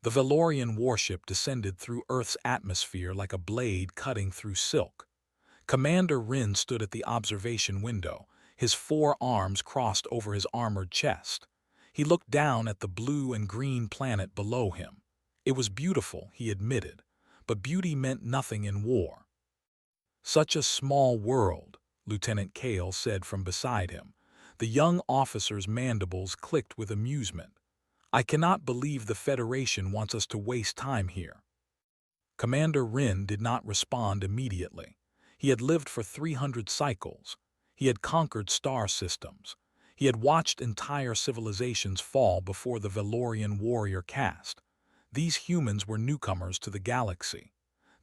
The Valorian warship descended through Earth's atmosphere like a blade cutting through silk. Commander Rin stood at the observation window, his four arms crossed over his armored chest. He looked down at the blue and green planet below him. It was beautiful, he admitted, but beauty meant nothing in war. "Such a small world," Lieutenant Kale said from beside him. The young officer's mandibles clicked with amusement. "I cannot believe the Federation wants us to waste time here." Commander Rin did not respond immediately. He had lived for 300 cycles. He had conquered star systems. He had watched entire civilizations fall before the Valorian warrior caste. These humans were newcomers to the galaxy.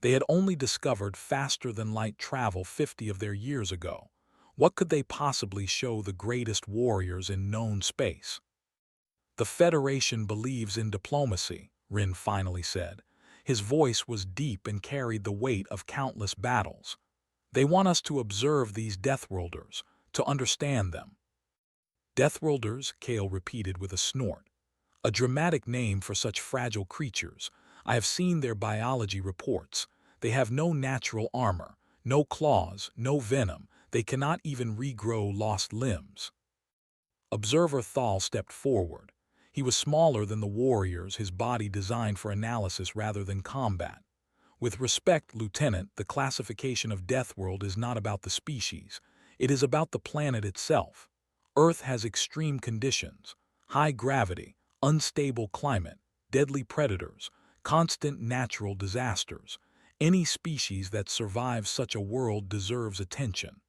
They had only discovered faster-than-light travel 50 of their years ago. What could they possibly show the greatest warriors in known space? "The Federation believes in diplomacy," Rin finally said. His voice was deep and carried the weight of countless battles. "They want us to observe these Deathworlders, to understand them." "Deathworlders," Kale repeated with a snort. "A dramatic name for such fragile creatures. I have seen their biology reports. They have no natural armor, no claws, no venom. They cannot even regrow lost limbs." Observer Thal stepped forward. He was smaller than the warriors, his body designed for analysis rather than combat. "With respect, Lieutenant, the classification of Deathworld is not about the species. It is about the planet itself. Earth has extreme conditions, high gravity, unstable climate, deadly predators, constant natural disasters. Any species that survives such a world deserves attention."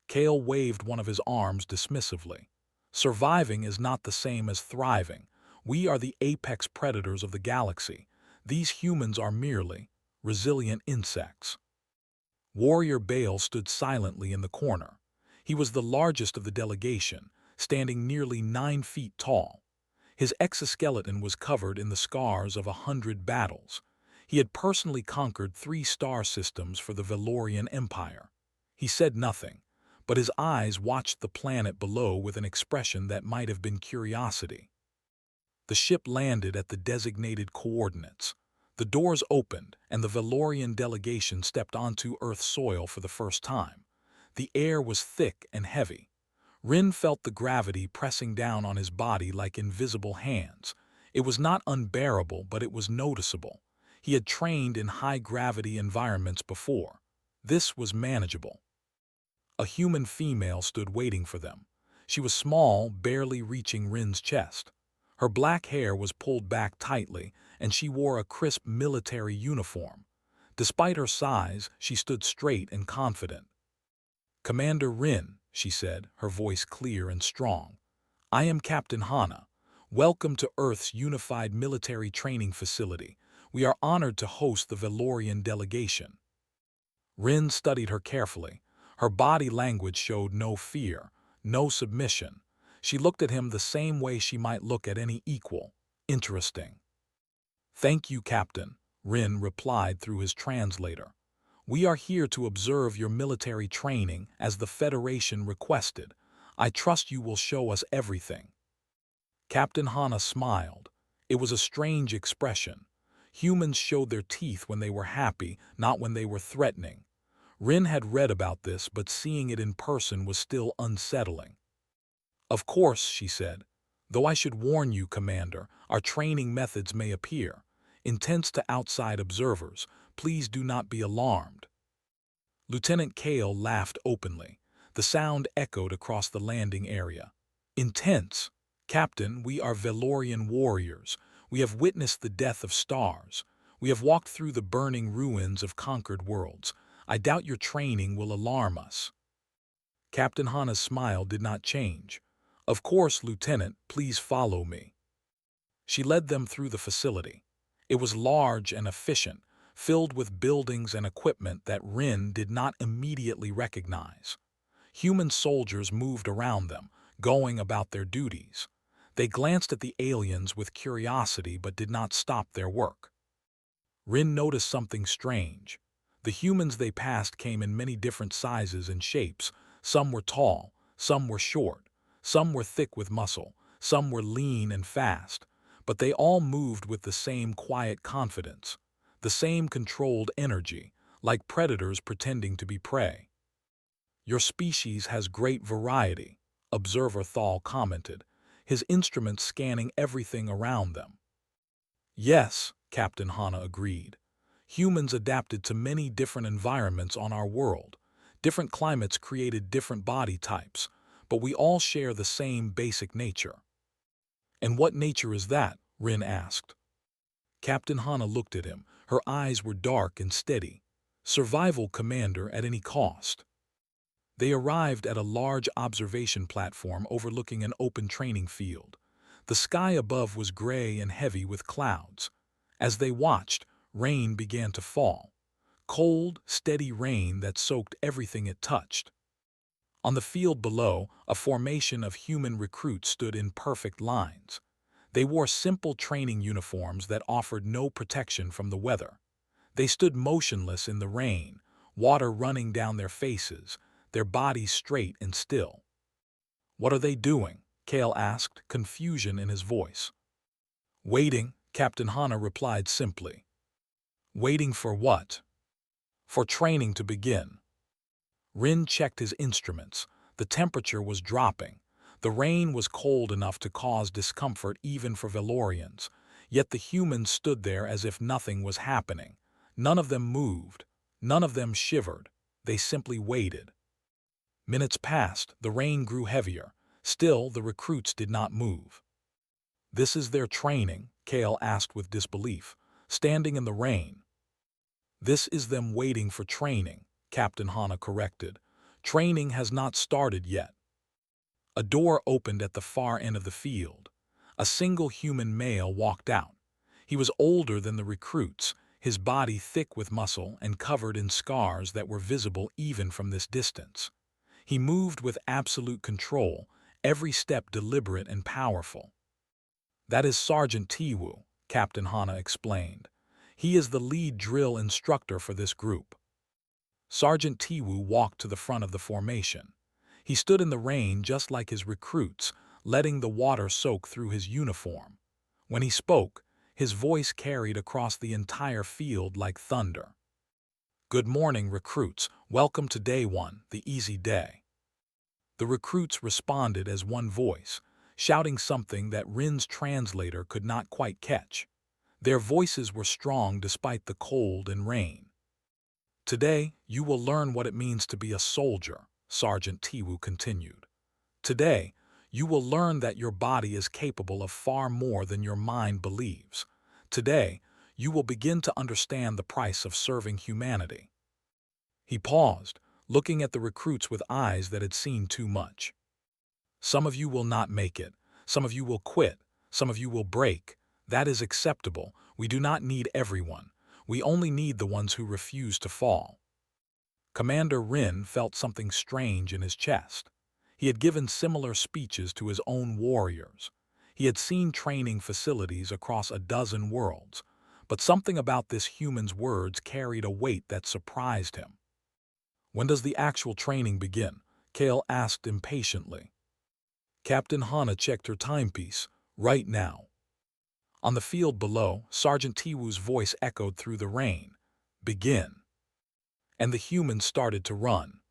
Kale waved one of his arms dismissively. "Surviving is not the same as thriving. We are the apex predators of the galaxy. These humans are merely resilient insects." Warrior Bale stood silently in the corner. He was the largest of the delegation, standing nearly 9 feet tall. His exoskeleton was covered in the scars of 100 battles. He had personally conquered 3 star systems for the Valorian Empire. He said nothing, but his eyes watched the planet below with an expression that might have been curiosity. The ship landed at the designated coordinates. The doors opened, and the Valorian delegation stepped onto Earth soil for the first time. The air was thick and heavy. Rin felt the gravity pressing down on his body like invisible hands. It was not unbearable, but it was noticeable. He had trained in high-gravity environments before. This was manageable. A human female stood waiting for them. She was small, barely reaching Rin's chest. Her black hair was pulled back tightly, and she wore a crisp military uniform. Despite her size, she stood straight and confident. "Commander Rin," she said, her voice clear and strong. "I am Captain Hana. Welcome to Earth's unified military training facility. We are honored to host the Valorian delegation." Rin studied her carefully. Her body language showed no fear, no submission. She looked at him the same way she might look at any equal. Interesting. "Thank you, Captain," Rin replied through his translator. "We are here to observe your military training as the Federation requested. I trust you will show us everything." Captain Hana smiled. It was a strange expression. Humans showed their teeth when they were happy, not when they were threatening. Rin had read about this, but seeing it in person was still unsettling. "Of course," she said. "Though I should warn you, Commander, our training methods may appear intense to outside observers. Please do not be alarmed." Lieutenant Kale laughed openly. The sound echoed across the landing area. "Intense? Captain, we are Valorian warriors. We have witnessed the death of stars. We have walked through the burning ruins of conquered worlds. I doubt your training will alarm us." Captain Hana's smile did not change. "Of course, Lieutenant, please follow me." She led them through the facility. It was large and efficient, filled with buildings and equipment that Rin did not immediately recognize. Human soldiers moved around them, going about their duties. They glanced at the aliens with curiosity but did not stop their work. Rin noticed something strange. The humans they passed came in many different sizes and shapes. Some were tall, some were short, some were thick with muscle, some were lean and fast. but they all moved with the same quiet confidence, the same controlled energy, like predators pretending to be prey. "Your species has great variety," Observer Thal commented, his instruments scanning everything around them. "Yes," Captain Hana agreed. "Humans adapted to many different environments on our world. Different climates created different body types, but we all share the same basic nature." "And what nature is that?" Rin asked. Captain Hana looked at him. Her eyes were dark and steady. "Survival, Commander, at any cost." They arrived at a large observation platform overlooking an open training field. The sky above was gray and heavy with clouds. As they watched, rain began to fall. Cold, steady rain that soaked everything it touched. On the field below, a formation of human recruits stood in perfect lines. They wore simple training uniforms that offered no protection from the weather. They stood motionless in the rain, water running down their faces, their bodies straight and still. "What are they doing?" Kale asked, confusion in his voice. "Waiting," Captain Hana replied simply. "Waiting for what?" "For training to begin." Rin checked his instruments. The temperature was dropping. The rain was cold enough to cause discomfort even for Valorians, yet the humans stood there as if nothing was happening. None of them moved. None of them shivered. They simply waited. Minutes passed. The rain grew heavier. Still, the recruits did not move. "This is their training?" Kale asked with disbelief, standing in the rain. "This is them waiting for training," Captain Hana corrected. "Training has not started yet." A door opened at the far end of the field. A single human male walked out. He was older than the recruits, his body thick with muscle and covered in scars that were visible even from this distance. He moved with absolute control, every step deliberate and powerful. "That is Sergeant Tiwu," Captain Hana explained. "He is the lead drill instructor for this group." Sergeant Tiwu walked to the front of the formation. He stood in the rain just like his recruits, letting the water soak through his uniform. When he spoke, his voice carried across the entire field like thunder. "Good morning, recruits. Welcome to Day 1, the easy day." The recruits responded as one voice, shouting something that Rin's translator could not quite catch. Their voices were strong despite the cold and rain. "Today, you will learn what it means to be a soldier," Sergeant Tiwu continued. "Today, you will learn that your body is capable of far more than your mind believes. Today, you will begin to understand the price of serving humanity." He paused, looking at the recruits with eyes that had seen too much. "Some of you will not make it. Some of you will quit. Some of you will break. That is acceptable. We do not need everyone. We only need the ones who refuse to fall." Commander Rin felt something strange in his chest. He had given similar speeches to his own warriors. He had seen training facilities across a dozen worlds, but something about this human's words carried a weight that surprised him. "When does the actual training begin?" Kale asked impatiently. Captain Hana checked her timepiece. "Right now." On the field below, Sergeant Tiwu's voice echoed through the rain. "Begin." And the humans started to run.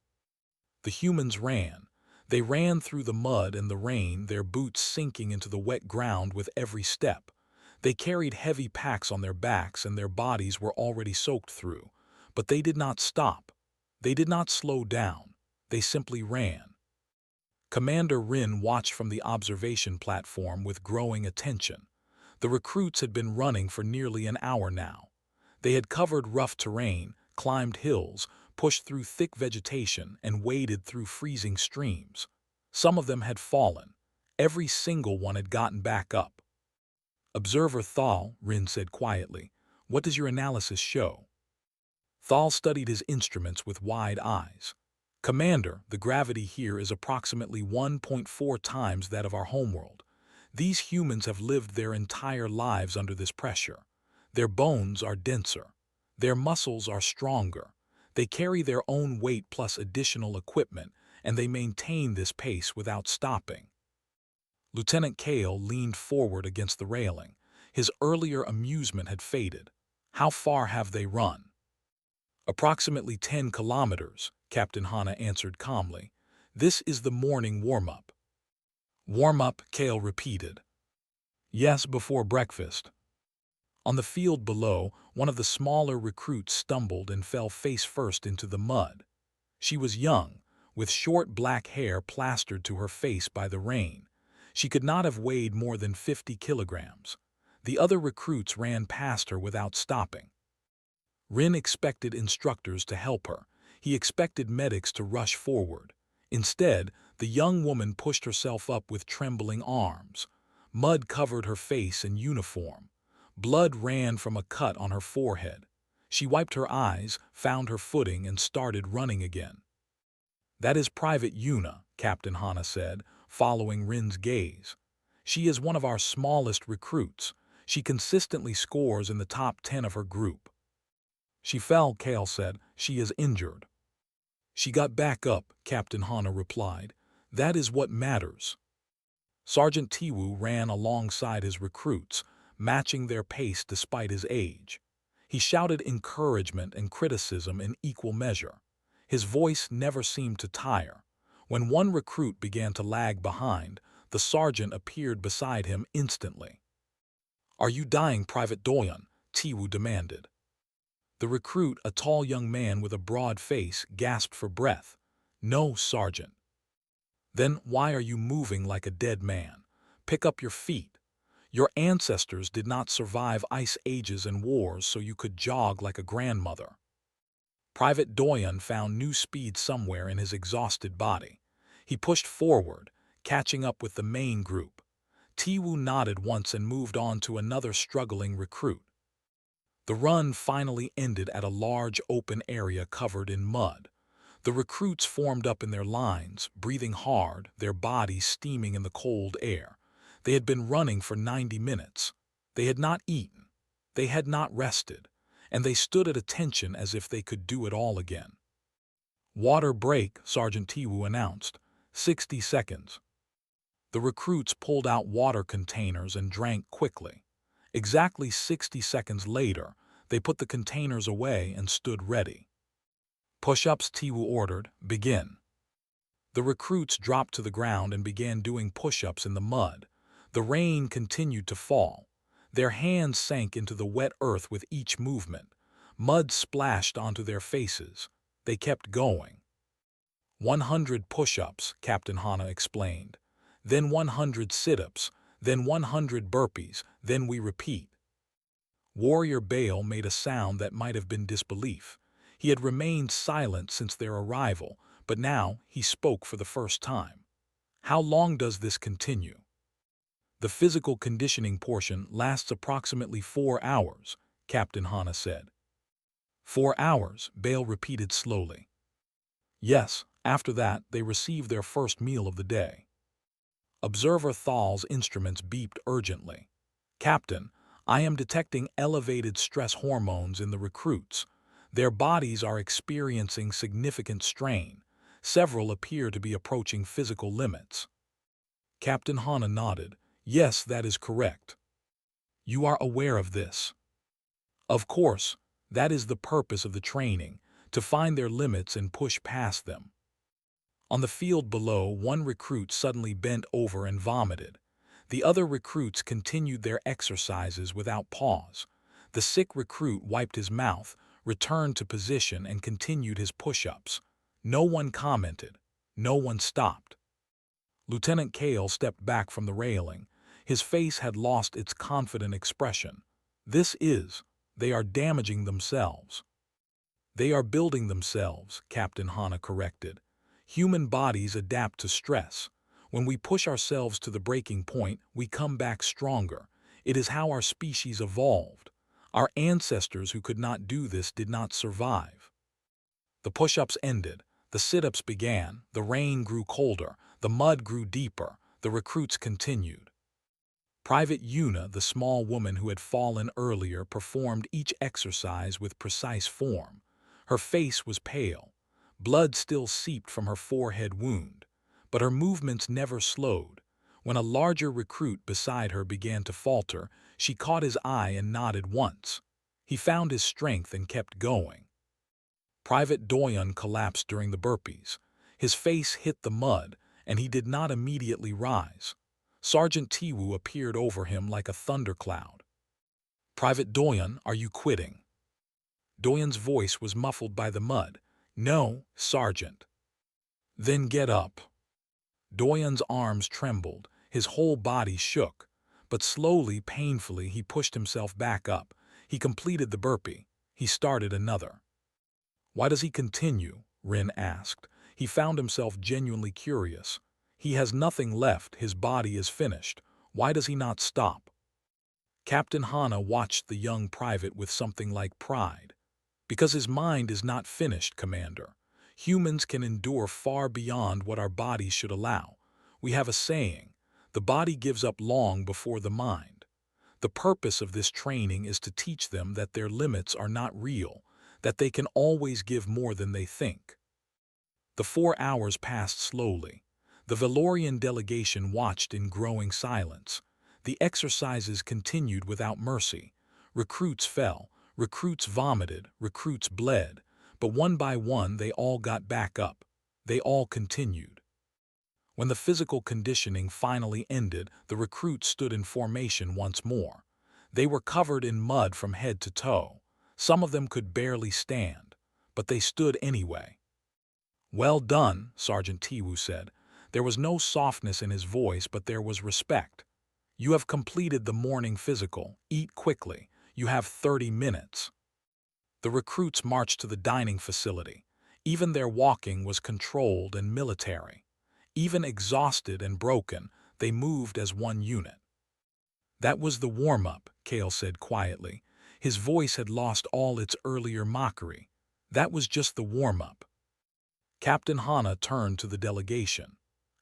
The humans ran. They ran through the mud and the rain, their boots sinking into the wet ground with every step. They carried heavy packs on their backs and their bodies were already soaked through. But they did not stop. They did not slow down. They simply ran. Commander Rin watched from the observation platform with growing attention. The recruits had been running for nearly an hour now. They had covered rough terrain, climbed hills, pushed through thick vegetation, and waded through freezing streams. Some of them had fallen. Every single one had gotten back up. "Observer Thal," Rin said quietly, "what does your analysis show?" Thal studied his instruments with wide eyes. "Commander, the gravity here is approximately 1.4 times that of our homeworld. These humans have lived their entire lives under this pressure. Their bones are denser. Their muscles are stronger. They carry their own weight plus additional equipment, and they maintain this pace without stopping." Lieutenant Kale leaned forward against the railing. His earlier amusement had faded. "How far have they run?" "Approximately 10 kilometers," Captain Hana answered calmly. "This is the morning warm-up." "Warm-up," Kale repeated. "Yes, before breakfast." On the field below, one of the smaller recruits stumbled and fell face-first into the mud. She was young, with short black hair plastered to her face by the rain. She could not have weighed more than 50 kilograms. The other recruits ran past her without stopping. Rin expected instructors to help her. He expected medics to rush forward. Instead, the young woman pushed herself up with trembling arms. Mud covered her face and uniform. Blood ran from a cut on her forehead. She wiped her eyes, found her footing, and started running again. "That is Private Yuna," Captain Hana said, following Rin's gaze. "She is one of our smallest recruits. She consistently scores in the top 10 of her group." "She fell," Kale said. "She is injured." "She got back up," Captain Hana replied. "That is what matters." Sergeant Tiwu ran alongside his recruits, matching their pace despite his age. He shouted encouragement and criticism in equal measure. His voice never seemed to tire. When one recruit began to lag behind, the sergeant appeared beside him instantly. "Are you dying, Private Doyon?" Tiwu demanded. The recruit, a tall young man with a broad face, gasped for breath. "No, Sergeant." "Then why are you moving like a dead man? Pick up your feet. Your ancestors did not survive ice ages and wars so you could jog like a grandmother." Private Doyon found new speed somewhere in his exhausted body. He pushed forward, catching up with the main group. Tiwu nodded once and moved on to another struggling recruit. The run finally ended at a large open area covered in mud. The recruits formed up in their lines, breathing hard, their bodies steaming in the cold air. They had been running for 90 minutes. They had not eaten. They had not rested. And they stood at attention as if they could do it all again. "Water break," Sergeant Tiwu announced. 60 seconds. The recruits pulled out water containers and drank quickly. Exactly 60 seconds later, they put the containers away and stood ready. "Push-ups," Tiwu ordered. "Begin." The recruits dropped to the ground and began doing push-ups in the mud. The rain continued to fall. Their hands sank into the wet earth with each movement. Mud splashed onto their faces. They kept going. 100 push-ups, Captain Hana explained. Then 100 sit-ups, then 100 burpees, then we repeat. Warrior Bale made a sound that might have been disbelief. He had remained silent since their arrival, but now he spoke for the first time. "How long does this continue?" "The physical conditioning portion lasts approximately 4 hours, Captain Hana said. 4 hours, Bale repeated slowly. "Yes, after that they receive their first meal of the day." Observer Thal's instruments beeped urgently. "Captain, I am detecting elevated stress hormones in the recruits. Their bodies are experiencing significant strain. Several appear to be approaching physical limits." Captain Hana nodded. "Yes, that is correct." "You are aware of this?" "Of course. That is the purpose of the training, to find their limits and push past them." On the field below, one recruit suddenly bent over and vomited. The other recruits continued their exercises without pause. The sick recruit wiped his mouth, returned to position, and continued his push-ups. No one commented. No one stopped. Lieutenant Kale stepped back from the railing. His face had lost its confident expression. They are damaging themselves." "They are building themselves," Captain Hana corrected. "Human bodies adapt to stress. When we push ourselves to the breaking point, we come back stronger. It is how our species evolved. Our ancestors who could not do this did not survive." The push-ups ended. The sit-ups began. The rain grew colder. The mud grew deeper. The recruits continued. Private Yuna, the small woman who had fallen earlier, performed each exercise with precise form. Her face was pale. Blood still seeped from her forehead wound, but her movements never slowed. When a larger recruit beside her began to falter, She caught his eye and nodded once. He found his strength and kept going. Private Doyon collapsed during the burpees. His face hit the mud, and he did not immediately rise. Sergeant Tiwu appeared over him like a thundercloud. "Private Doyon, are you quitting?" Doyon's voice was muffled by the mud. "No, Sergeant." "Then get up." Doyon's arms trembled, his whole body shook, but slowly, painfully, he pushed himself back up. He completed the burpee. He started another. "Why does he continue?" Rin asked. He found himself genuinely curious. He has nothing left, his body is finished. Why does he not stop? Captain Hana watched the young private with something like pride. "Because his mind is not finished, Commander. Humans can endure far beyond what our bodies should allow. We have a saying, the body gives up long before the mind. The purpose of this training is to teach them that their limits are not real, that they can always give more than they think." The 4 hours passed slowly. The Valorian delegation watched in growing silence. The exercises continued without mercy. Recruits fell, recruits vomited, recruits bled, but one by one they all got back up. They all continued. When the physical conditioning finally ended, the recruits stood in formation once more. They were covered in mud from head to toe. Some of them could barely stand, but they stood anyway. "Well done," Sergeant Tiwu said. There was no softness in his voice, but there was respect. "You have completed the morning physical. Eat quickly. You have 30 minutes." The recruits marched to the dining facility. Even their walking was controlled and military. Even exhausted and broken, they moved as one unit. "That was the warm-up," Kale said quietly. His voice had lost all its earlier mockery. "That was just the warm-up." Captain Hana turned to the delegation.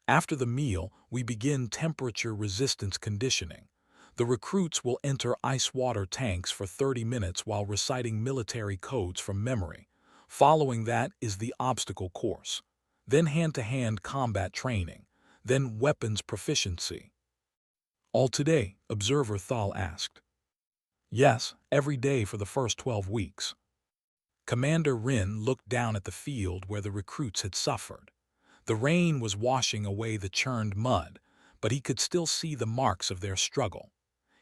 "After the meal, we begin temperature resistance conditioning. The recruits will enter ice water tanks for 30 minutes while reciting military codes from memory. Following that is the obstacle course. Then hand-to-hand combat training. Then weapons proficiency." "All today?" Observer Thal asked. "Yes, every day for the first 12 weeks. Commander Rin looked down at the field where the recruits had suffered. The rain was washing away the churned mud, but he could still see the marks of their struggle.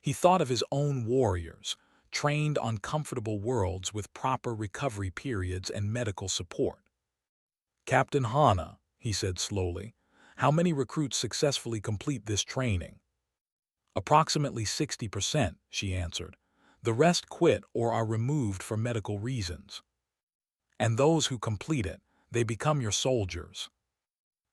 He thought of his own warriors, trained on comfortable worlds with proper recovery periods and medical support. "Captain Hana," he said slowly, "how many recruits successfully complete this training?" "Approximately 60%, she answered. "The rest quit or are removed for medical reasons." "And those who complete it, they become your soldiers."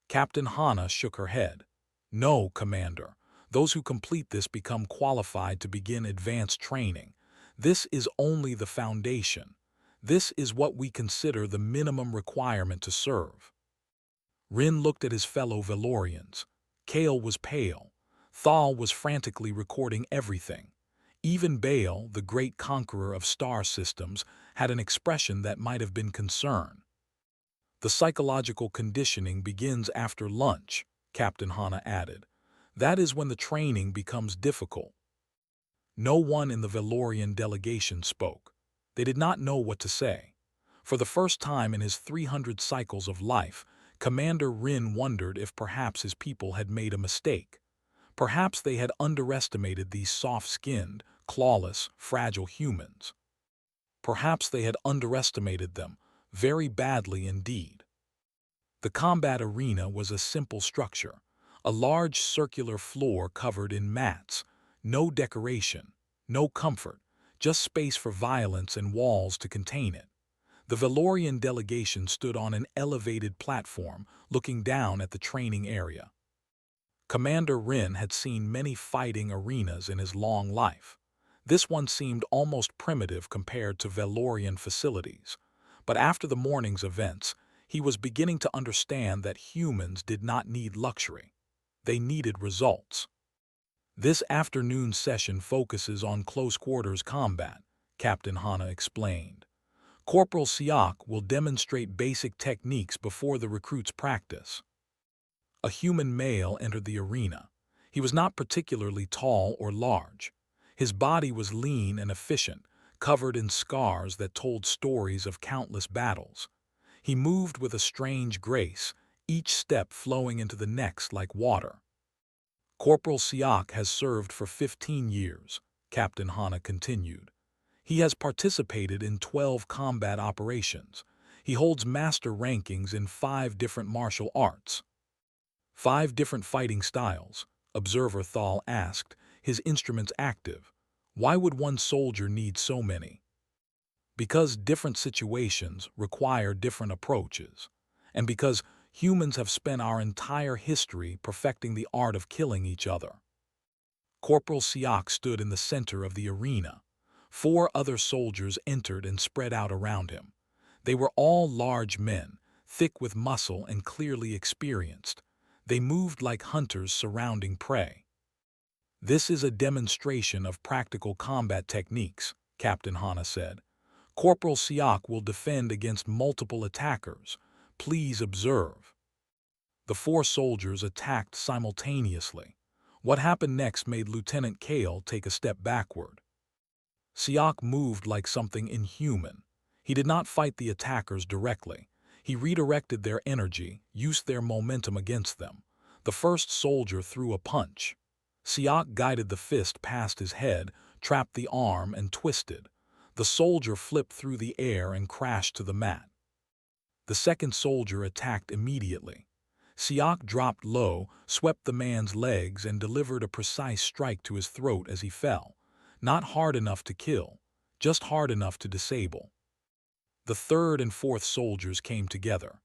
Captain Hana shook her head. "No, Commander. Those who complete this become qualified to begin advanced training. This is only the foundation. This is what we consider the minimum requirement to serve." Rin looked at his fellow Valorians. Kale was pale. Thal was frantically recording everything. Even Baal, the great conqueror of star systems, had an expression that might have been concern. "The psychological conditioning begins after lunch," Captain Hana added. "That is when the training becomes difficult." No one in the Valorian delegation spoke. They did not know what to say. For the first time in his 300 cycles of life, Commander Rin wondered if perhaps his people had made a mistake. Perhaps they had underestimated these soft-skinned, clawless, fragile humans. Perhaps they had underestimated them, very badly indeed. The combat arena was a simple structure, a large circular floor covered in mats, no decoration, no comfort, just space for violence and walls to contain it. The Valorian delegation stood on an elevated platform, looking down at the training area. Commander Rin had seen many fighting arenas in his long life. This one seemed almost primitive compared to Valorian facilities. But after the morning's events, he was beginning to understand that humans did not need luxury. They needed results. "This afternoon session focuses on close-quarters combat," Captain Hana explained. "Corporal Siak will demonstrate basic techniques before the recruits practice." A human male entered the arena. He was not particularly tall or large. His body was lean and efficient, covered in scars that told stories of countless battles. He moved with a strange grace, each step flowing into the next like water. Corporal Siak has served for 15 years, Captain Hana continued. He has participated in 12 combat operations. He holds master rankings in 5 different martial arts. 5 different fighting styles, Observer Thal asked, his instruments active. Why would one soldier need so many? Because different situations require different approaches, and because humans have spent our entire history perfecting the art of killing each other. Corporal Siak stood in the center of the arena. 4 other soldiers entered and spread out around him. They were all large men, thick with muscle and clearly experienced. They moved like hunters surrounding prey. This is a demonstration of practical combat techniques, Captain Hana said. Corporal Siak will defend against multiple attackers. Please observe. The 4 soldiers attacked simultaneously. What happened next made Lieutenant Kale take a step backward. Siak moved like something inhuman. He did not fight the attackers directly. He redirected their energy, used their momentum against them. The first soldier threw a punch. Siak guided the fist past his head, trapped the arm, and twisted. The soldier flipped through the air and crashed to the mat. The second soldier attacked immediately. Siak dropped low, swept the man's legs, and delivered a precise strike to his throat as he fell. Not hard enough to kill, just hard enough to disable. The third and fourth soldiers came together.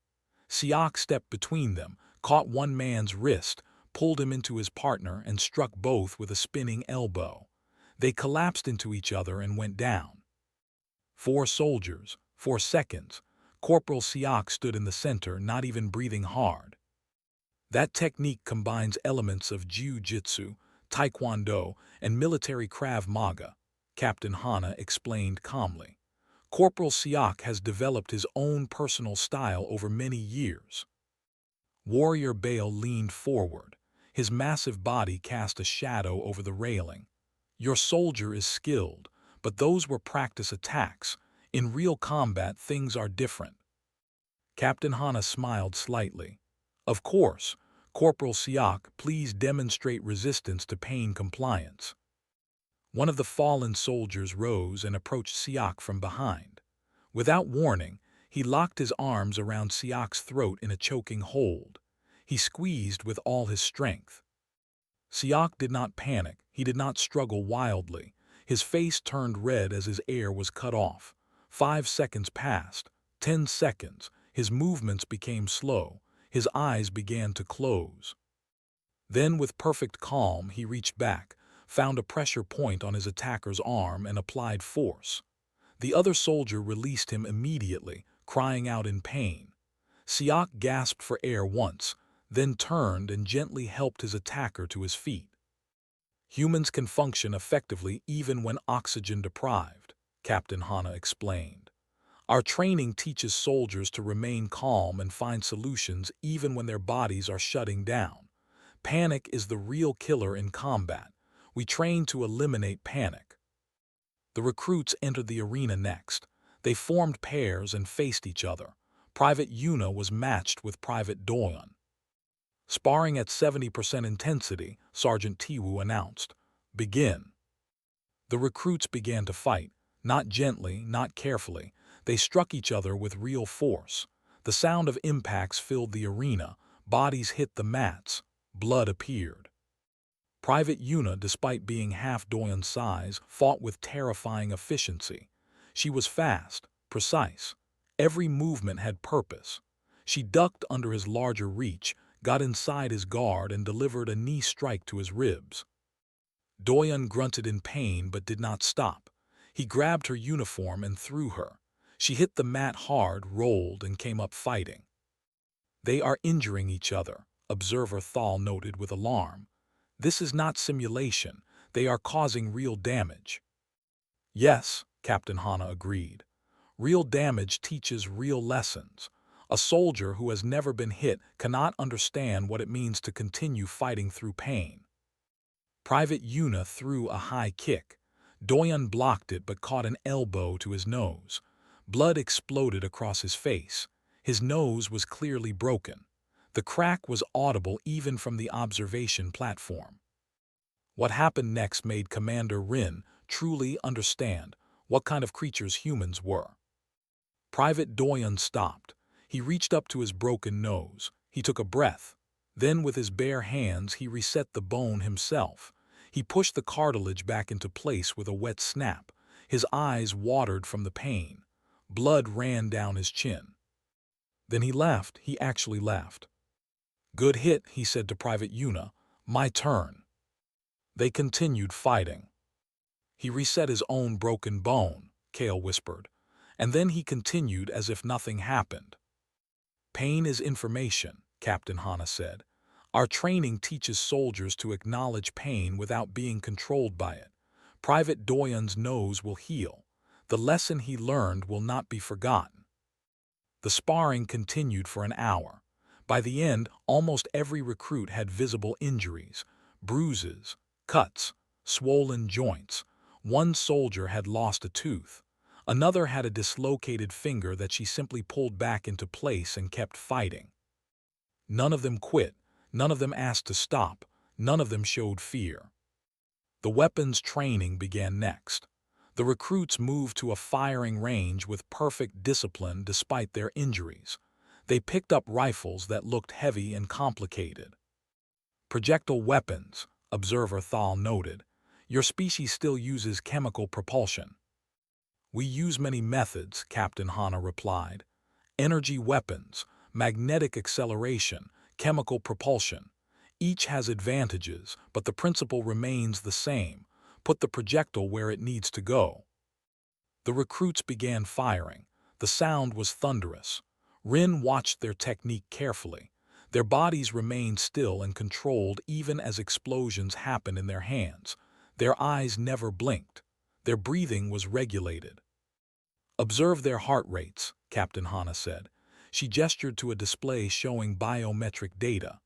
Siak stepped between them, caught one man's wrist, pulled him into his partner, and struck both with a spinning elbow. They collapsed into each other and went down. 4 soldiers, 4 seconds. Corporal Siak stood in the center, not even breathing hard. That technique combines elements of jiu-jitsu, taekwondo, and military Krav Maga, Captain Hana explained calmly. Corporal Siak has developed his own personal style over many years. Warrior Bale leaned forward. His massive body cast a shadow over the railing. Your soldier is skilled, but those were practice attacks. In real combat, things are different. Captain Hana smiled slightly. Of course, Corporal Siak, please demonstrate resistance to pain compliance. One of the fallen soldiers rose and approached Siak from behind. Without warning, he locked his arms around Siak's throat in a choking hold. He squeezed with all his strength. Siak did not panic, he did not struggle wildly. His face turned red as his air was cut off. 5 seconds passed, 10 seconds, his movements became slow, his eyes began to close. Then, with perfect calm, he reached back, found a pressure point on his attacker's arm, and applied force. The other soldier released him immediately, crying out in pain. Siak gasped for air once, then turned and gently helped his attacker to his feet. Humans can function effectively even when oxygen deprived, Captain Hana explained. Our training teaches soldiers to remain calm and find solutions even when their bodies are shutting down. Panic is the real killer in combat. We train to eliminate panic. The recruits entered the arena next. They formed pairs and faced each other. Private Yuna was matched with Private Doyon. Sparring at 70% intensity, Sergeant Tiwu announced. Begin. The recruits began to fight, not gently, not carefully. They struck each other with real force. The sound of impacts filled the arena. Bodies hit the mats. Blood appeared. Private Yuna, despite being half Doyon's size, fought with terrifying efficiency. She was fast, precise. Every movement had purpose. She ducked under his larger reach, got inside his guard, and delivered a knee strike to his ribs. Doyon grunted in pain but did not stop. He grabbed her uniform and threw her. She hit the mat hard, rolled, and came up fighting. They are injuring each other, Observer Thal noted with alarm. This is not simulation. They are causing real damage. Yes, Captain Hana agreed. Real damage teaches real lessons. A soldier who has never been hit cannot understand what it means to continue fighting through pain. Private Yuna threw a high kick. Doyon blocked it but caught an elbow to his nose. Blood exploded across his face. His nose was clearly broken. The crack was audible even from the observation platform. What happened next made Commander Rin truly understand what kind of creatures humans were. Private Doyon stopped. He reached up to his broken nose. He took a breath. Then with his bare hands he reset the bone himself. He pushed the cartilage back into place with a wet snap. His eyes watered from the pain. Blood ran down his chin. Then he laughed. He actually laughed. "Good hit," he said to Private Yuna. "My turn." They continued fighting. "He reset his own broken bone," Kale whispered. And then he continued as if nothing happened. "Pain is information," Captain Hana said. "Our training teaches soldiers to acknowledge pain without being controlled by it. Private Doyon's nose will heal. The lesson he learned will not be forgotten." The sparring continued for an hour. By the end, almost every recruit had visible injuries, bruises, cuts, swollen joints. One soldier had lost a tooth. Another had a dislocated finger that she simply pulled back into place and kept fighting. None of them quit. None of them asked to stop. None of them showed fear. The weapons training began next. The recruits moved to a firing range with perfect discipline despite their injuries. They picked up rifles that looked heavy and complicated. "Projectile weapons," Observer Thal noted. "Your species still uses chemical propulsion." "We use many methods," Captain Hana replied. "Energy weapons, magnetic acceleration, chemical propulsion. Each has advantages, but the principle remains the same. Put the projectile where it needs to go." The recruits began firing. The sound was thunderous. Rin watched their technique carefully. Their bodies remained still and controlled even as explosions happened in their hands. Their eyes never blinked. Their breathing was regulated. "Observe their heart rates," Captain Hana said. She gestured to a display showing biometric data.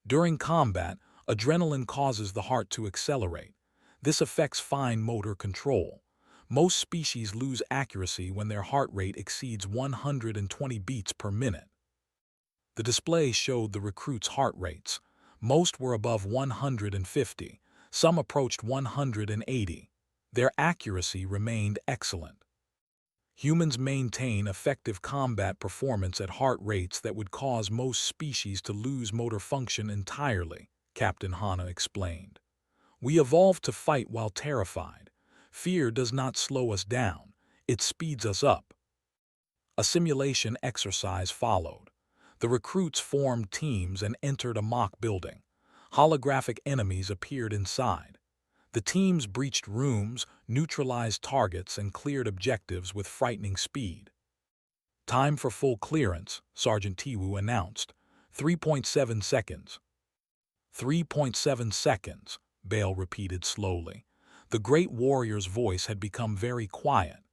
"During combat, adrenaline causes the heart to accelerate. This affects fine motor control. Most species lose accuracy when their heart rate exceeds 120 beats per minute." The display showed the recruits' heart rates. Most were above 150. Some approached 180. Their accuracy remained excellent. "Humans maintain effective combat performance at heart rates that would cause most species to lose motor function entirely," Captain Hana explained. "We evolved to fight while terrified. Fear does not slow us down, it speeds us up." A simulation exercise followed. The recruits formed teams and entered a mock building. Holographic enemies appeared inside. The teams breached rooms, neutralized targets, and cleared objectives with frightening speed. "Time for full clearance," Sergeant Tiwu announced. 3.7 seconds. 3.7 seconds, Bale repeated slowly. The great warrior's voice had become very quiet.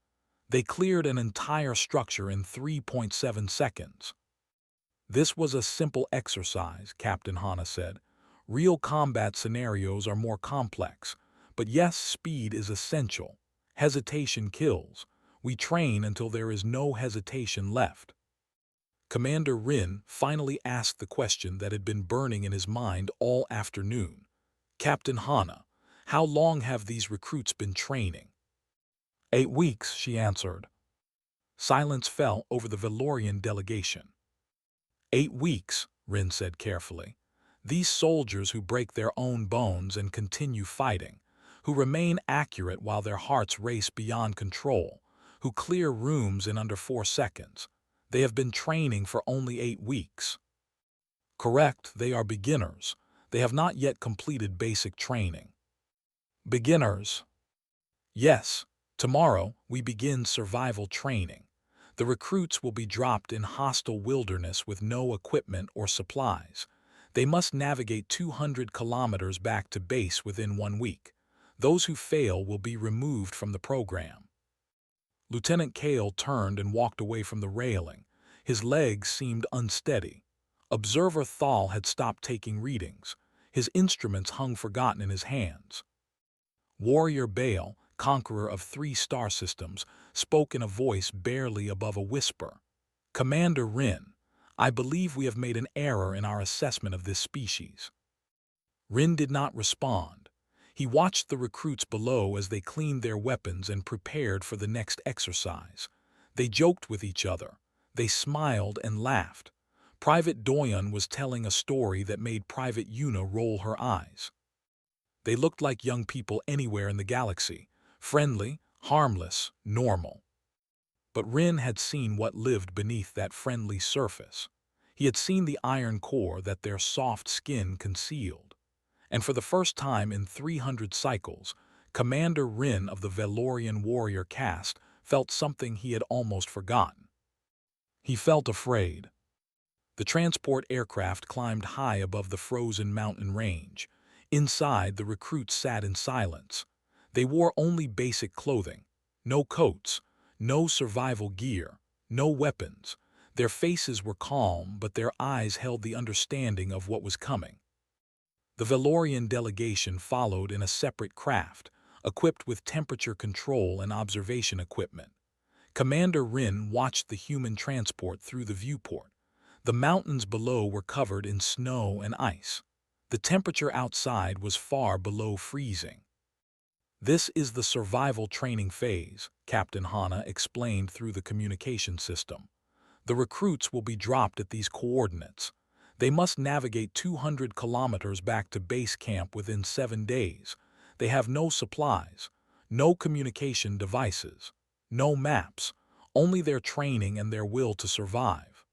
They cleared an entire structure in 3.7 seconds. "This was a simple exercise," Captain Hana said. "Real combat scenarios are more complex. But yes, speed is essential. Hesitation kills. We train until there is no hesitation left." Commander Rin finally asked the question that had been burning in his mind all afternoon. "Captain Hana, how long have these recruits been training?" 8 weeks, she answered. Silence fell over the Valorian delegation. 8 weeks, Rin said carefully. "These soldiers who break their own bones and continue fighting, who remain accurate while their hearts race beyond control, who clear rooms in under 4 seconds. They have been training for only 8 weeks. Correct, they are beginners. They have not yet completed basic training." "Beginners?" "Yes. Tomorrow, we begin survival training. The recruits will be dropped in hostile wilderness with no equipment or supplies. They must navigate 200 kilometers back to base within 1 week. Those who fail will be removed from the program." Lieutenant Kale turned and walked away from the railing. His legs seemed unsteady. Observer Thal had stopped taking readings. His instruments hung forgotten in his hands. Warrior Bale, conqueror of 3 star systems, spoke in a voice barely above a whisper. "Commander Rin, I believe we have made an error in our assessment of this species." Rin did not respond. He watched the recruits below as they cleaned their weapons and prepared for the next exercise. They joked with each other. They smiled and laughed. Private Doyon was telling a story that made Private Yuna roll her eyes. They looked like young people anywhere in the galaxy, friendly, harmless, normal. But Rin had seen what lived beneath that friendly surface. He had seen the iron core that their soft skin concealed. And for the first time in 300 cycles, Commander Rin of the Valorian warrior caste felt something he had almost forgotten. He felt afraid. The transport aircraft climbed high above the frozen mountain range. Inside, the recruits sat in silence. They wore only basic clothing. No coats, no survival gear, no weapons. Their faces were calm, but their eyes held the understanding of what was coming. The Valorian delegation followed in a separate craft, equipped with temperature control and observation equipment. Commander Rin watched the human transport through the viewport. The mountains below were covered in snow and ice. The temperature outside was far below freezing. "This is the survival training phase," Captain Hana explained through the communication system. "The recruits will be dropped at these coordinates. They must navigate 200 kilometers back to base camp within 7 days. They have no supplies, no communication devices, no maps, only their training and their will to survive."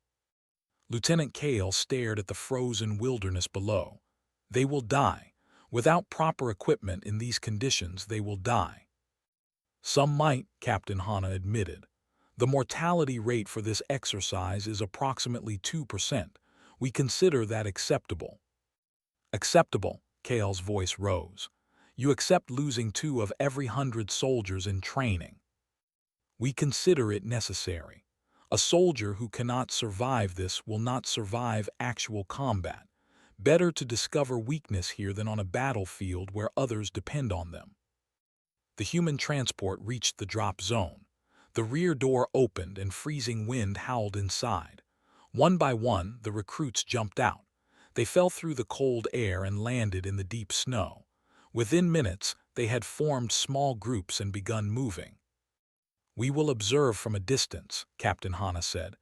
Lieutenant Kale stared at the frozen wilderness below. "They will die. Without proper equipment in these conditions, they will die." "Some might," Captain Hana admitted. "The mortality rate for this exercise is approximately 2%. We consider that acceptable." "Acceptable," Kale's voice rose. "You accept losing 2 of every 100 soldiers in training." "We consider it necessary. A soldier who cannot survive this will not survive actual combat. Better to discover weakness here than on a battlefield where others depend on them." The human transport reached the drop zone. The rear door opened and freezing wind howled inside. One by one, the recruits jumped out. They fell through the cold air and landed in the deep snow. Within minutes, they had formed small groups and begun moving. "We will observe from a distance," Captain Hana said.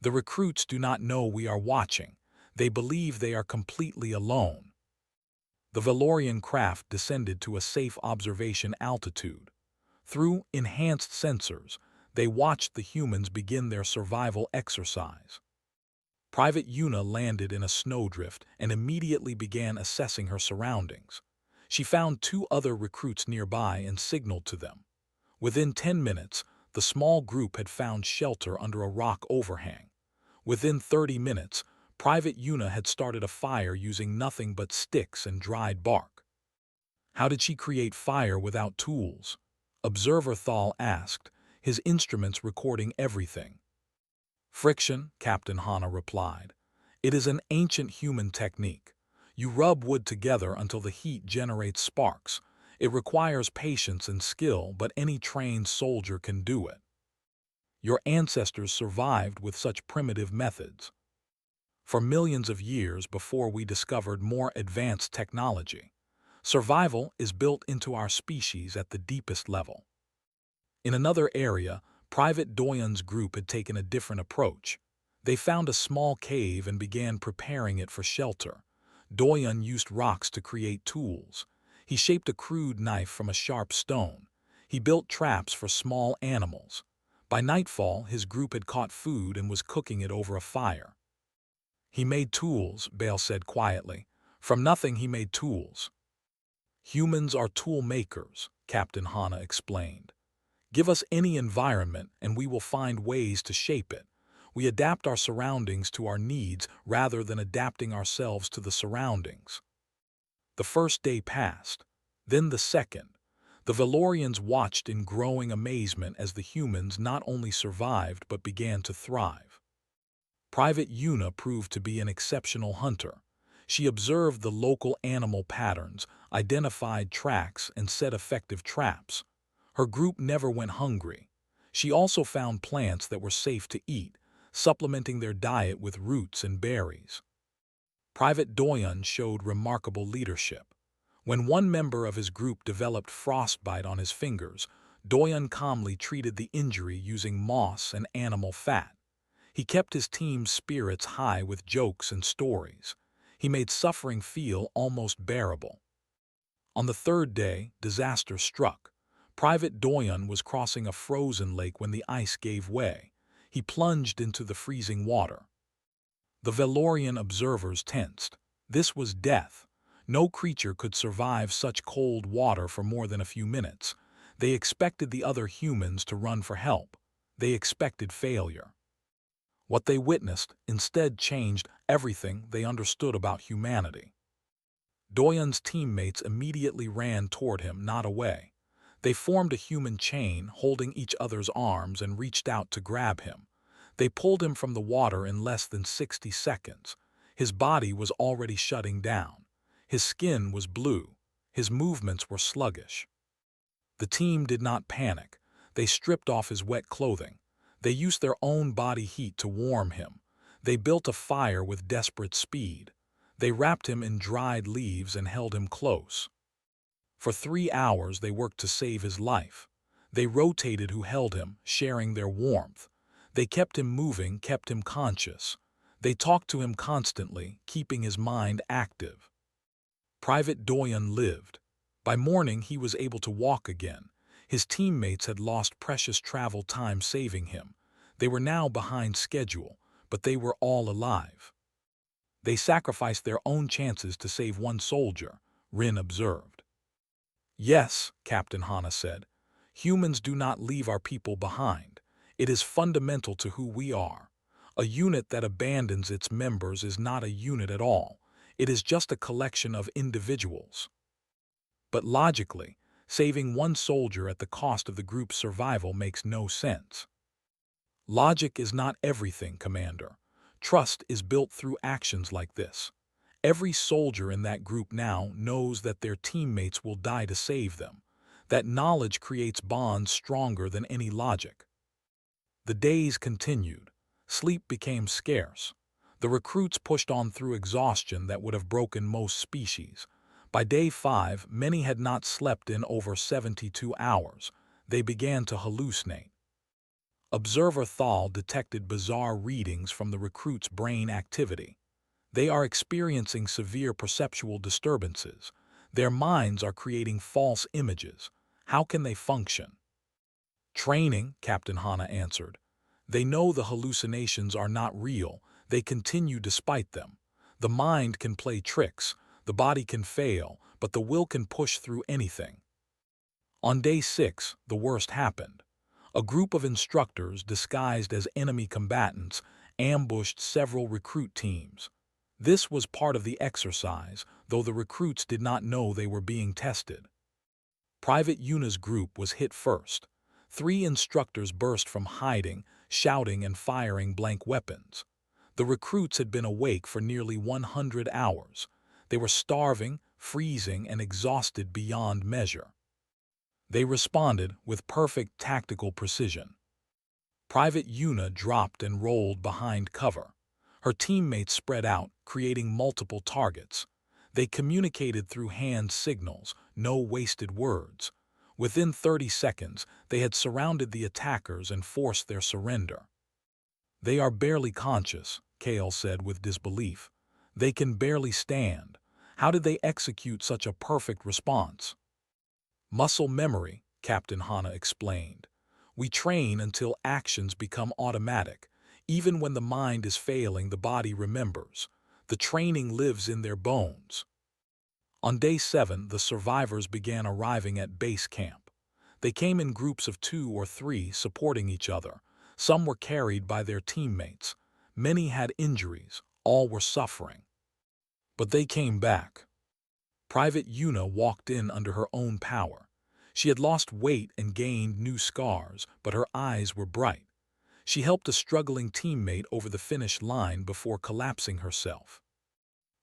"The recruits do not know we are watching. They believe they are completely alone." The Valorian craft descended to a safe observation altitude. Through enhanced sensors, they watched the humans begin their survival exercise. Private Yuna landed in a snowdrift and immediately began assessing her surroundings. She found 2 other recruits nearby and signaled to them. Within 10 minutes, the small group had found shelter under a rock overhang. Within 30 minutes, Private Yuna had started a fire using nothing but sticks and dried bark. "How did she create fire without tools?" Observer Thal asked, his instruments recording everything. "Friction," Captain Hana replied. "It is an ancient human technique. You rub wood together until the heat generates sparks. It requires patience and skill, but any trained soldier can do it. Your ancestors survived with such primitive methods. For millions of years before we discovered more advanced technology, survival is built into our species at the deepest level." In another area, Private Doyon's group had taken a different approach. They found a small cave and began preparing it for shelter. Doyon used rocks to create tools. He shaped a crude knife from a sharp stone. He built traps for small animals. By nightfall, his group had caught food and was cooking it over a fire. "He made tools," Bale said quietly. "From nothing he made tools." "Humans are tool makers," Captain Hana explained. "Give us any environment and we will find ways to shape it. We adapt our surroundings to our needs rather than adapting ourselves to the surroundings." The first day passed. Then the second. The Valorians watched in growing amazement as the humans not only survived but began to thrive. Private Yuna proved to be an exceptional hunter. She observed the local animal patterns, identified tracks, and set effective traps. Her group never went hungry. She also found plants that were safe to eat, supplementing their diet with roots and berries. Private Doyon showed remarkable leadership. When one member of his group developed frostbite on his fingers, Doyon calmly treated the injury using moss and animal fat. He kept his team's spirits high with jokes and stories. He made suffering feel almost bearable. On the third day, disaster struck. Private Doyon was crossing a frozen lake when the ice gave way. He plunged into the freezing water. The Valorian observers tensed. This was death. No creature could survive such cold water for more than a few minutes. They expected the other humans to run for help. They expected failure. What they witnessed instead changed everything they understood about humanity. Doyon's teammates immediately ran toward him, not away. They formed a human chain, holding each other's arms, and reached out to grab him. They pulled him from the water in less than 60 seconds. His body was already shutting down. His skin was blue. His movements were sluggish. The team did not panic. They stripped off his wet clothing. They used their own body heat to warm him. They built a fire with desperate speed. They wrapped him in dried leaves and held him close. For 3 hours they worked to save his life. They rotated who held him, sharing their warmth. They kept him moving, kept him conscious. They talked to him constantly, keeping his mind active. Private Doyon lived. By morning he was able to walk again. His teammates had lost precious travel time saving him. They were now behind schedule, but they were all alive. They sacrificed their own chances to save one soldier, Rin observed. Yes, Captain Hana said. Humans do not leave our people behind. It is fundamental to who we are. A unit that abandons its members is not a unit at all. It is just a collection of individuals. But logically, saving one soldier at the cost of the group's survival makes no sense. Logic is not everything, Commander. Trust is built through actions like this. Every soldier in that group now knows that their teammates will die to save them. That knowledge creates bonds stronger than any logic. The days continued. Sleep became scarce. The recruits pushed on through exhaustion that would have broken most species. By day 5, many had not slept in over 72 hours. They began to hallucinate. Observer Thal detected bizarre readings from the recruits' brain activity. They are experiencing severe perceptual disturbances. Their minds are creating false images. How can they function? Training, Captain Hana answered. They know the hallucinations are not real. They continue despite them. The mind can play tricks. The body can fail, but the will can push through anything. On day 6, the worst happened. A group of instructors disguised as enemy combatants ambushed several recruit teams. This was part of the exercise, though the recruits did not know they were being tested. Private Yuna's group was hit first. 3 instructors burst from hiding, shouting and firing blank weapons. The recruits had been awake for nearly 100 hours. They were starving, freezing, and exhausted beyond measure. They responded with perfect tactical precision. Private Yuna dropped and rolled behind cover. Her teammates spread out, creating multiple targets. They communicated through hand signals, no wasted words. Within 30 seconds, they had surrounded the attackers and forced their surrender. They are barely conscious, Kale said with disbelief. They can barely stand. How did they execute such a perfect response? Muscle memory, Captain Hana explained. We train until actions become automatic. Even when the mind is failing, the body remembers. The training lives in their bones. On day 7, the survivors began arriving at base camp. They came in groups of 2 or 3, supporting each other. Some were carried by their teammates. Many had injuries. All were suffering. But they came back. Private Yuna walked in under her own power. She had lost weight and gained new scars, but her eyes were bright. She helped a struggling teammate over the finish line before collapsing herself.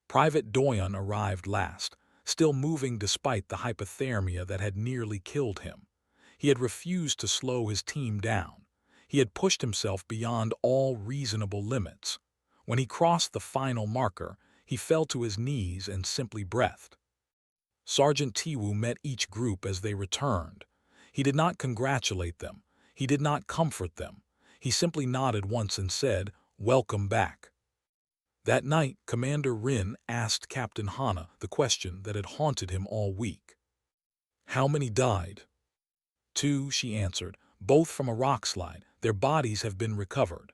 Private Doyon arrived last, still moving despite the hypothermia that had nearly killed him. He had refused to slow his team down. He had pushed himself beyond all reasonable limits. When he crossed the final marker, he fell to his knees and simply breathed. Sergeant Tiwu met each group as they returned. He did not congratulate them. He did not comfort them. He simply nodded once and said, "Welcome back." That night, Commander Rin asked Captain Hana the question that had haunted him all week. "How many died?" "Two," she answered, "both from a rock slide. Their bodies have been recovered."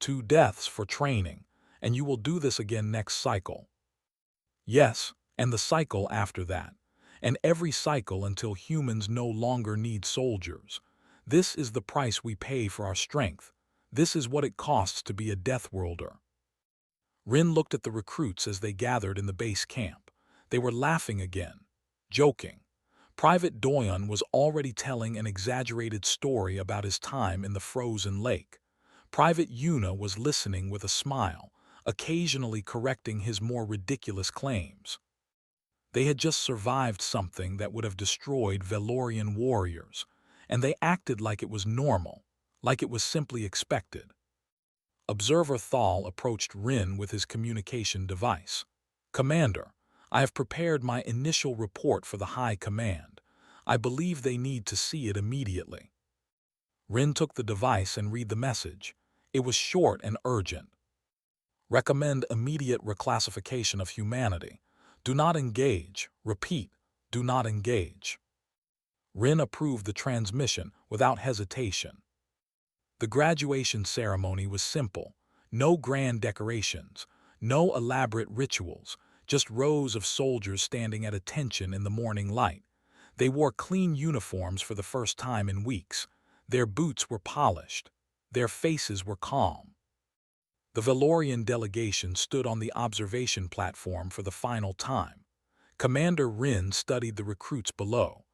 "Two deaths for training, and you will do this again next cycle." "Yes, and the cycle after that, and every cycle until humans no longer need soldiers. This is the price we pay for our strength. This is what it costs to be a Deathworlder." Rin looked at the recruits as they gathered in the base camp. They were laughing again, joking. Private Doyon was already telling an exaggerated story about his time in the frozen lake. Private Yuna was listening with a smile, occasionally correcting his more ridiculous claims. They had just survived something that would have destroyed Velorian warriors, and they acted like it was normal, like it was simply expected. Observer Thal approached Rin with his communication device. "Commander, I have prepared my initial report for the High Command. I believe they need to see it immediately." Rin took the device and read the message. It was short and urgent. "Recommend immediate reclassification of humanity. Do not engage. Repeat, do not engage." Rin approved the transmission without hesitation. The graduation ceremony was simple. No grand decorations, no elaborate rituals, just rows of soldiers standing at attention in the morning light. They wore clean uniforms for the first time in weeks. Their boots were polished. Their faces were calm. The Velorian delegation stood on the observation platform for the final time. Commander Rin studied the recruits below.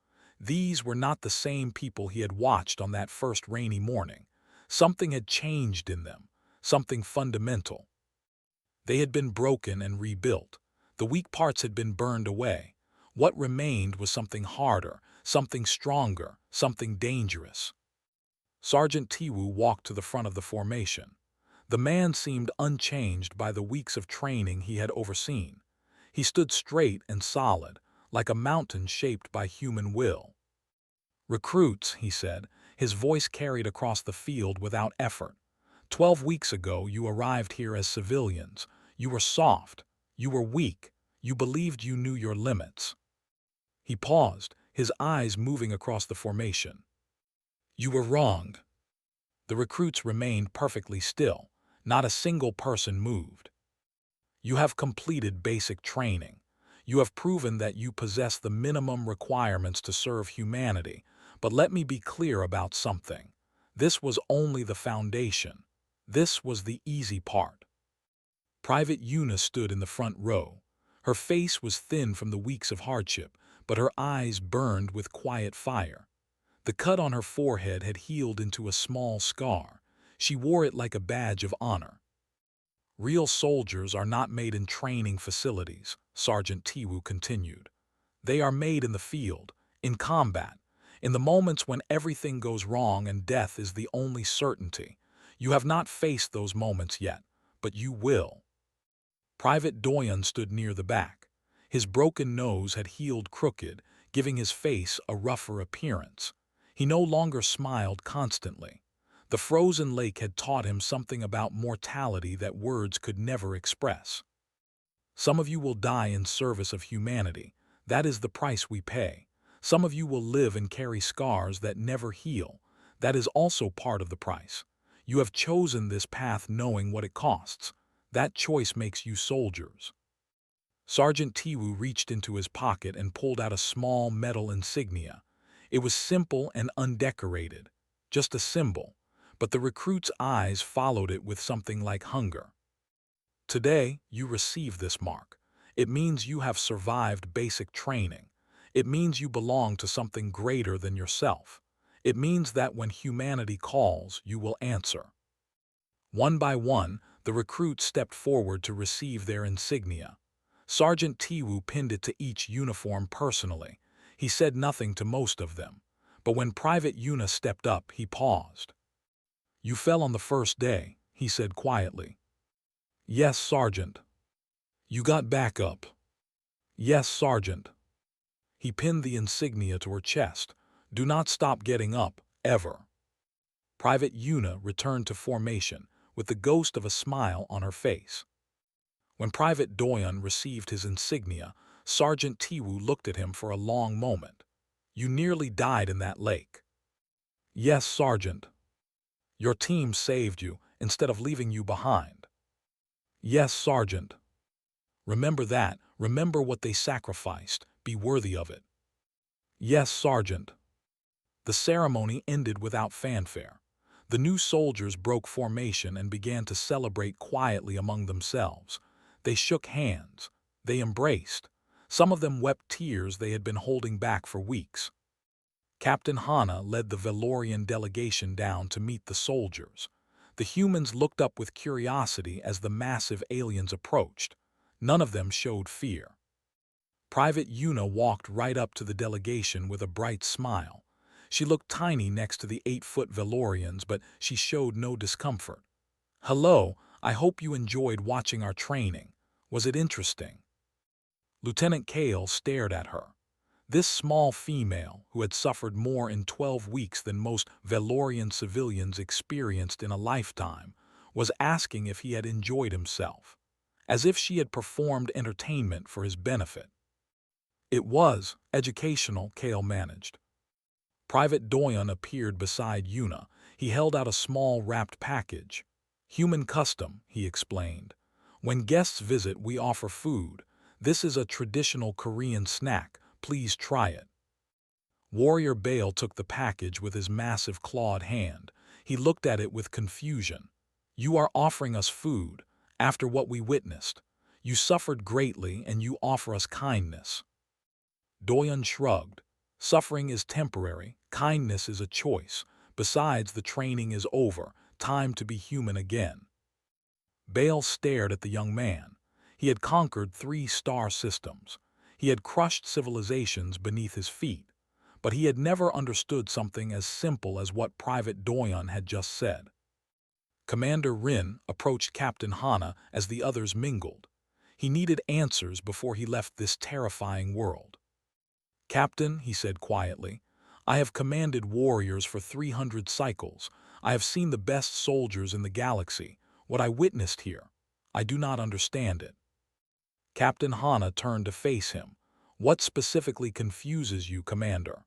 These were not the same people he had watched on that first rainy morning. Something had changed in them, something fundamental. They had been broken and rebuilt. The weak parts had been burned away. What remained was something harder, something stronger, something dangerous. Sergeant Tiwu walked to the front of the formation. The man seemed unchanged by the weeks of training he had overseen. He stood straight and solid, like a mountain shaped by human will. "Recruits," he said, his voice carried across the field without effort. 12 weeks ago you arrived here as civilians. You were soft. You were weak. You believed you knew your limits." He paused, his eyes moving across the formation. "You were wrong." The recruits remained perfectly still. Not a single person moved. "You have completed basic training. You have proven that you possess the minimum requirements to serve humanity. But let me be clear about something. This was only the foundation. This was the easy part." Private Yuna stood in the front row. Her face was thin from the weeks of hardship, but her eyes burned with quiet fire. The cut on her forehead had healed into a small scar. She wore it like a badge of honor. "Real soldiers are not made in training facilities," Sergeant Tiwu continued. "They are made in the field, in combat, in the moments when everything goes wrong and death is the only certainty. You have not faced those moments yet, but you will." Private Doyon stood near the back. His broken nose had healed crooked, giving his face a rougher appearance. He no longer smiled constantly. The frozen lake had taught him something about mortality that words could never express. "Some of you will die in service of humanity. That is the price we pay. Some of you will live and carry scars that never heal. That is also part of the price. You have chosen this path knowing what it costs. That choice makes you soldiers." Sergeant Tiwu reached into his pocket and pulled out a small metal insignia. It was simple and undecorated, just a symbol, but the recruit's eyes followed it with something like hunger. "Today, you receive this mark. It means you have survived basic training. It means you belong to something greater than yourself. It means that when humanity calls, you will answer." One by one, the recruits stepped forward to receive their insignia. Sergeant Tiwu pinned it to each uniform personally. He said nothing to most of them, But when Private Una stepped up, he paused. "You fell on the first day," he said quietly. "Yes, Sergeant." "You got back up." "Yes, Sergeant." He pinned the insignia to her chest. "Do not stop getting up, ever." Private Una returned to formation with the ghost of a smile on her face. When Private Doyon received his insignia, Sergeant Tiwu looked at him for a long moment. "You nearly died in that lake." "Yes, Sergeant." "Your team saved you instead of leaving you behind." "Yes, Sergeant." "Remember that. Remember what they sacrificed. Be worthy of it." "Yes, Sergeant." The ceremony ended without fanfare. The new soldiers broke formation and began to celebrate quietly among themselves. They shook hands. They embraced. Some of them wept tears they had been holding back for weeks. Captain Hana led the Valorian delegation down to meet the soldiers. The humans looked up with curiosity as the massive aliens approached. None of them showed fear. Private Una walked right up to the delegation with a bright smile. She looked tiny next to the 8-foot Valorians, but she showed no discomfort. "Hello, I hope you enjoyed watching our training. Was it interesting?" Lieutenant Kale stared at her. This small female, who had suffered more in 12 weeks than most Valorian civilians experienced in a lifetime, was asking if he had enjoyed himself, as if she had performed entertainment for his benefit. "It was educational," Kale managed. Private Doyon appeared beside Una. He held out a small wrapped package. "Human custom," he explained. "When guests visit, we offer food. This is a traditional Korean snack. Please try it." Warrior Bale took the package with his massive clawed hand. He looked at it with confusion. "You are offering us food, after what we witnessed. You suffered greatly and you offer us kindness." Doyon shrugged. "Suffering is temporary, kindness is a choice. Besides, the training is over, time to be human again." Bale stared at the young man. He had conquered 3 star systems. He had crushed civilizations beneath his feet. But he had never understood something as simple as what Private Doyon had just said. Commander Rin approached Captain Hana as the others mingled. He needed answers before he left this terrifying world. "Captain," he said quietly, "I have commanded warriors for 300 cycles. I have seen the best soldiers in the galaxy. What I witnessed here, I do not understand it." Captain Hana turned to face him. "What specifically confuses you, Commander?"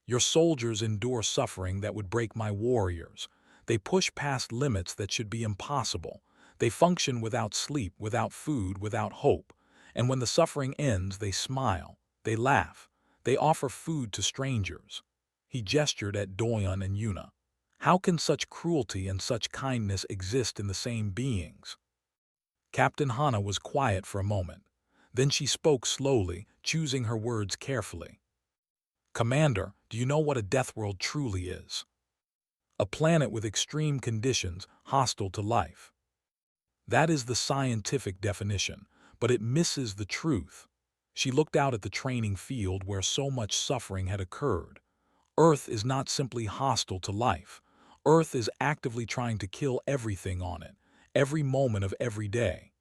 "Your soldiers endure suffering that would break my warriors. They push past limits that should be impossible. They function without sleep, without food, without hope. And when the suffering ends, they smile. They laugh. They offer food to strangers." He gestured at Doyon and Una. "How can such cruelty and such kindness exist in the same beings?" Captain Hana was quiet for a moment. Then she spoke slowly, choosing her words carefully. "Commander, do you know what a death world truly is? A planet with extreme conditions, hostile to life. That is the scientific definition, but it misses the truth." She looked out at the training field where so much suffering had occurred. Earth is not simply hostile to life. Earth is actively trying to kill everything on it, every moment of every day.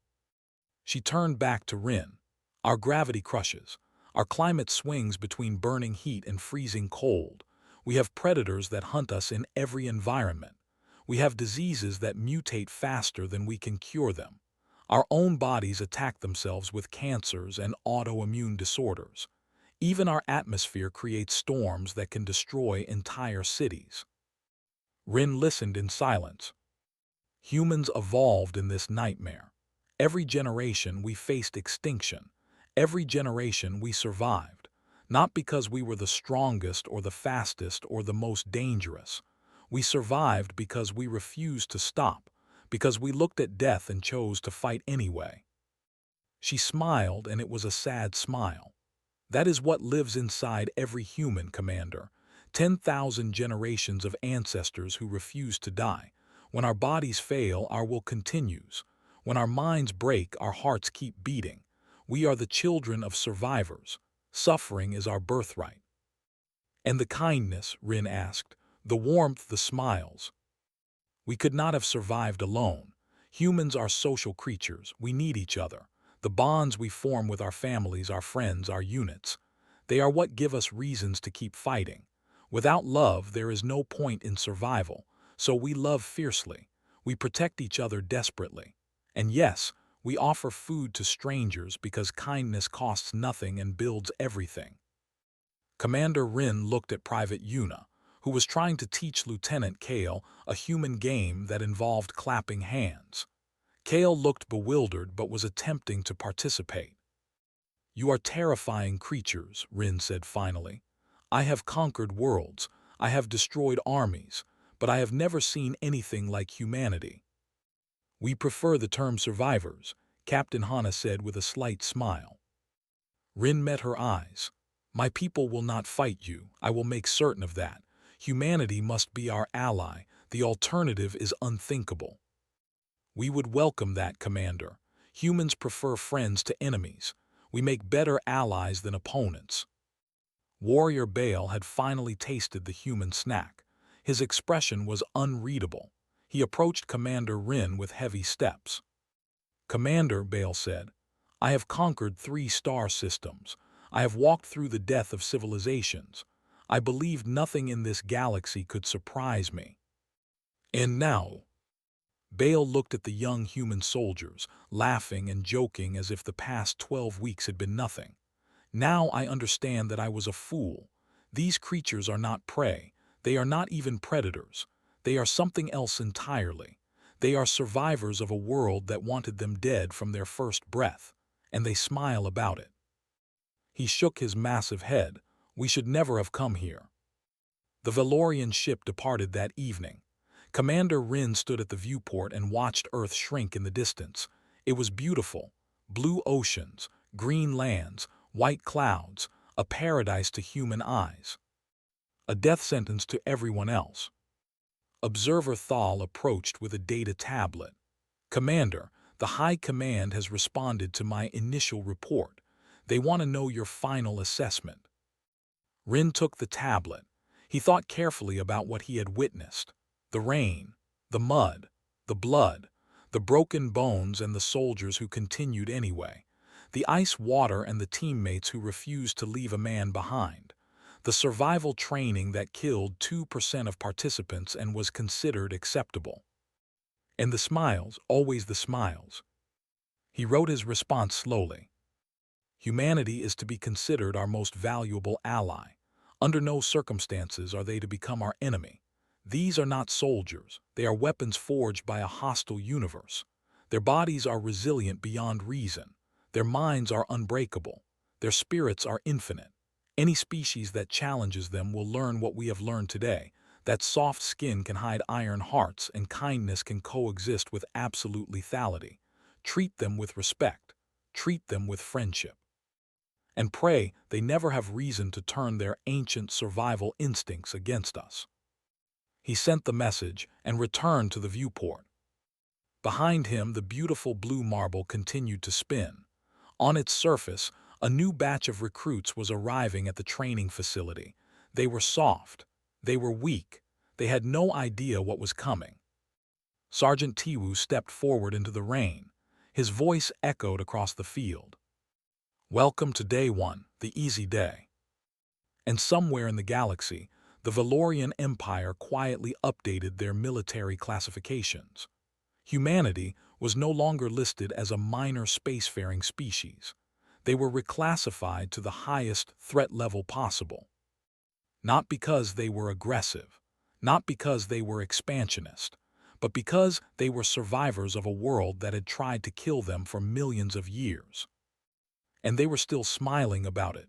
She turned back to Rin. "Our gravity crushes. Our climate swings between burning heat and freezing cold. We have predators that hunt us in every environment. We have diseases that mutate faster than we can cure them. Our own bodies attack themselves with cancers and autoimmune disorders. Even our atmosphere creates storms that can destroy entire cities." Rin listened in silence. "Humans evolved in this nightmare. Every generation we faced extinction. Every generation we survived. Not because we were the strongest or the fastest or the most dangerous. We survived because we refused to stop, because we looked at death and chose to fight anyway." She smiled, and it was a sad smile. "That is what lives inside every human, Commander. 10,000 generations of ancestors who refuse to die. When our bodies fail, our will continues. When our minds break, our hearts keep beating. We are the children of survivors. Suffering is our birthright." And the kindness, Rin asked, the warmth, the smiles. We could not have survived alone. Humans are social creatures. We need each other. The bonds we form with our families, our friends, our units. They are what give us reasons to keep fighting. Without love, there is no point in survival. So we love fiercely. We protect each other desperately. And yes, we offer food to strangers because kindness costs nothing and builds everything. Commander Rin looked at Private Yuna, who was trying to teach Lieutenant Kale a human game that involved clapping hands. Kale looked bewildered but was attempting to participate. "You are terrifying creatures," Rin said finally. "I have conquered worlds, I have destroyed armies, but I have never seen anything like humanity." "We prefer the term survivors," Captain Hana said with a slight smile. Rin met her eyes. "My people will not fight you, I will make certain of that. Humanity must be our ally, the alternative is unthinkable." "We would welcome that, Commander. Humans prefer friends to enemies. We make better allies than opponents." Warrior Bale had finally tasted the human snack. His expression was unreadable. He approached Commander Rin with heavy steps. "Commander," Bale said, "I have conquered 3 star systems. I have walked through the death of civilizations. I believed nothing in this galaxy could surprise me. And now—" Bale looked at the young human soldiers, laughing and joking as if the past 12 weeks had been nothing. "Now I understand that I was a fool. These creatures are not prey. They are not even predators. They are something else entirely. They are survivors of a world that wanted them dead from their first breath, and they smile about it." He shook his massive head. "We should never have come here." The Valorian ship departed that evening. Commander Rin stood at the viewport and watched Earth shrink in the distance. It was beautiful. Blue oceans, green lands, white clouds, a paradise to human eyes. A death sentence to everyone else. Observer Thal approached with a data tablet. "Commander, the High Command has responded to my initial report. They want to know your final assessment." Rin took the tablet. He thought carefully about what he had witnessed. The rain, the mud, the blood, the broken bones and the soldiers who continued anyway. The ice water and the teammates who refused to leave a man behind. The survival training that killed 2% of participants and was considered acceptable. And the smiles, always the smiles. He wrote his response slowly. "Humanity is to be considered our most valuable ally. Under no circumstances are they to become our enemy. These are not soldiers. They are weapons forged by a hostile universe. Their bodies are resilient beyond reason. Their minds are unbreakable. Their spirits are infinite. Any species that challenges them will learn what we have learned today, that soft skin can hide iron hearts and kindness can coexist with absolute lethality. Treat them with respect. Treat them with friendship. And pray they never have reason to turn their ancient survival instincts against us." He sent the message and returned to the viewport. Behind him, the beautiful blue marble continued to spin. On its surface, a new batch of recruits was arriving at the training facility. They were soft. They were weak. They had no idea what was coming. Sergeant Tiwu stepped forward into the rain. His voice echoed across the field. "Welcome to Day 1, the easy day." And somewhere in the galaxy, the Valorian Empire quietly updated their military classifications. Humanity was no longer listed as a minor spacefaring species. They were reclassified to the highest threat level possible. Not because they were aggressive, not because they were expansionist, but because they were survivors of a world that had tried to kill them for millions of years. And they were still smiling about it.